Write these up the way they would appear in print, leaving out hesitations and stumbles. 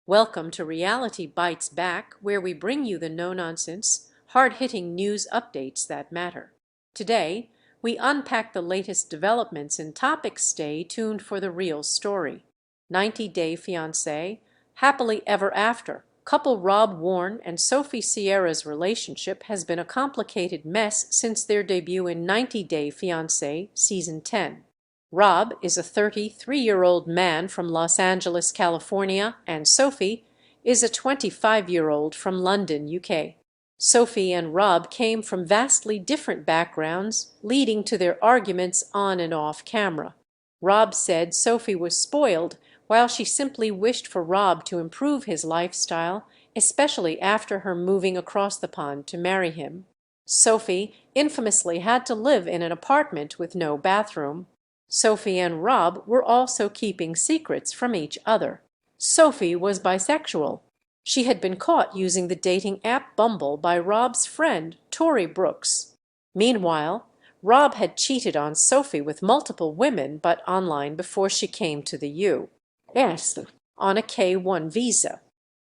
Welcome to Reality Bites Back, where we bring you the no-nonsense, hard-hitting news updates that matter. Today, we unpack the latest developments in topics. Stay tuned for the real story. 90 Day Fiancé, Happily Ever After. Couple Rob Warren and Sophie Sierra's relationship has been a complicated mess since their debut in 90 Day Fiancé Season 10. Rob is a 33-year-old man from Los Angeles, California, and Sophie is a 25-year-old from London, UK. Sophie and Rob came from vastly different backgrounds, leading to their arguments on and off camera. Rob said Sophie was spoiled, while she simply wished for Rob to improve his lifestyle, especially after her moving across the pond to marry him. Sophie infamously had to live in an apartment with no bathroom. Sophie and Rob were also keeping secrets from each other. Sophie was bisexual. She had been caught using the dating app Bumble by Rob's friend, Tory Brooks. Meanwhile, Rob had cheated on Sophie with multiple women but online before she came to the U.S. on a K-1 visa.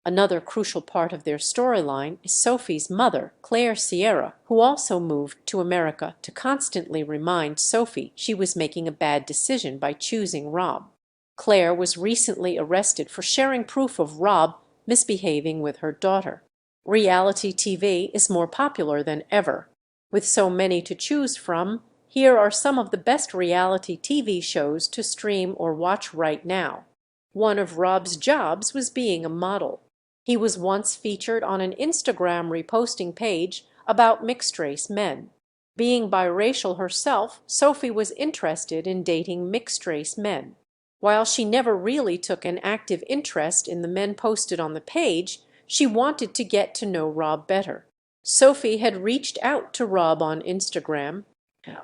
Another crucial part of their storyline is Sophie's mother, Claire Sierra, who also moved to America to constantly remind Sophie she was making a bad decision by choosing Rob. Claire was recently arrested for sharing proof of Rob misbehaving with her daughter. Reality TV is more popular than ever. With so many to choose from, here are some of the best reality TV shows to stream or watch right now. One of Rob's jobs was being a model. He was once featured on an Instagram reposting page about mixed-race men. Being biracial herself, Sophie was interested in dating mixed-race men. While she never really took an active interest in the men posted on the page, she wanted to get to know Rob better. Sophie had reached out to Rob on Instagram.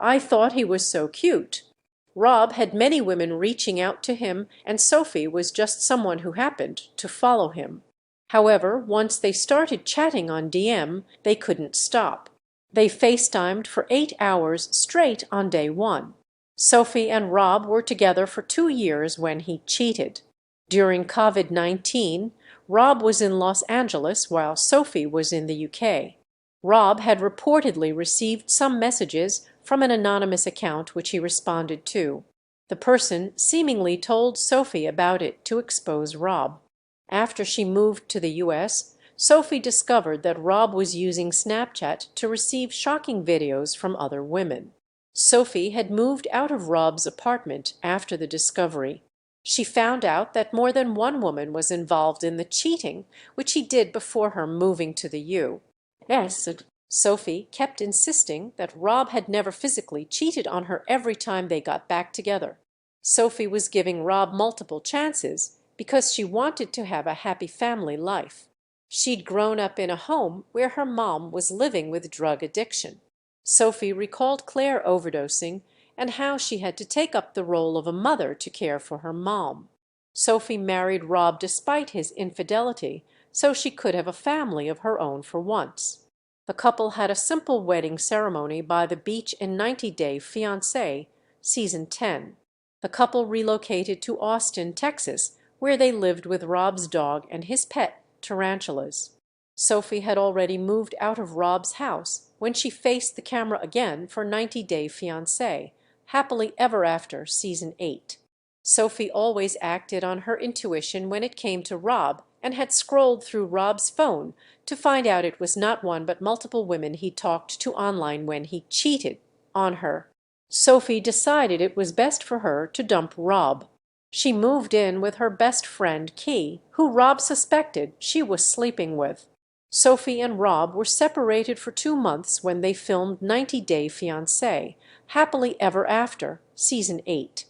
"I thought he was so cute." Rob had many women reaching out to him, and Sophie was just someone who happened to follow him. However, once they started chatting on DM, they couldn't stop. They FaceTimed for 8 hours straight on day one. Sophie and Rob were together for 2 years when he cheated. During COVID-19, Rob was in Los Angeles while Sophie was in the UK. Rob had reportedly received some messages from an anonymous account which he responded to. The person seemingly told Sophie about it to expose Rob. After she moved to the U.S., Sophie discovered that Rob was using Snapchat to receive shocking videos from other women. Sophie had moved out of Rob's apartment after the discovery. She found out that more than one woman was involved in the cheating, which he did before her moving to the U.S. Sophie kept insisting that Rob had never physically cheated on her every time they got back together. Sophie was giving Rob multiple chances because she wanted to have a happy family life. She'd grown up in a home where her mom was living with drug addiction. Sophie recalled Claire overdosing and how she had to take up the role of a mother to care for her mom. Sophie married Rob despite his infidelity, so she could have a family of her own for once. The couple had a simple wedding ceremony by the beach in 90 Day Fiancé Season 10. The couple relocated to Austin, Texas, where they lived with Rob's dog and his pet, tarantulas. Sophie had already moved out of Rob's house when she faced the camera again for 90 Day Fiancé, Happily Ever After Season 8. Sophie always acted on her intuition when it came to Rob and had scrolled through Rob's phone to find out it was not one but multiple women he talked to online when he cheated on her. Sophie decided it was best for her to dump Rob. She moved in with her best friend, Key, who Rob suspected she was sleeping with. Sophie and Rob were separated for 2 months when they filmed 90 Day Fiancé, Happily Ever After, Season 8.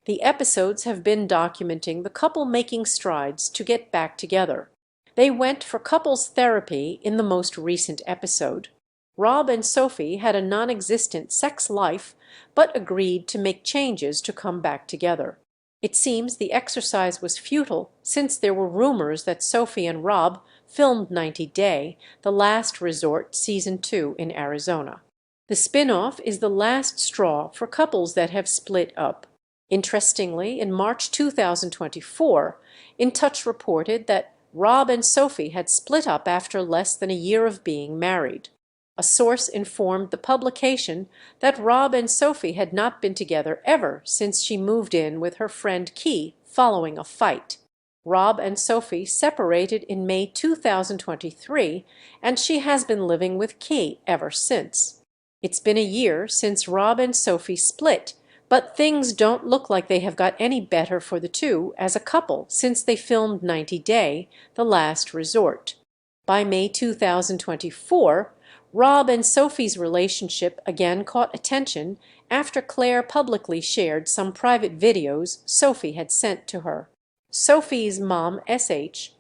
The episodes have been documenting the couple making strides to get back together. They went for couples therapy in the most recent episode. Rob and Sophie had a non-existent sex life, but agreed to make changes to come back together. It seems the exercise was futile since there were rumors that Sophie and Rob filmed 90 Day, The Last Resort Season 2 in Arizona. The spin-off is the last straw for couples that have split up. Interestingly, in March 2024, In Touch reported that Rob and Sophie had split up after less than a year of being married. A source informed the publication that Rob and Sophie had not been together ever since she moved in with her friend Key following a fight. Rob and Sophie separated in May 2023, and she has been living with Key ever since. It's been a year since Rob and Sophie split, but things don't look like they have got any better for the two as a couple since they filmed 90 Day, The Last Resort. By May 2024, Rob and Sophie's relationship again caught attention after Claire publicly shared some private videos Sophie had sent to her. Sophie's mom, SH,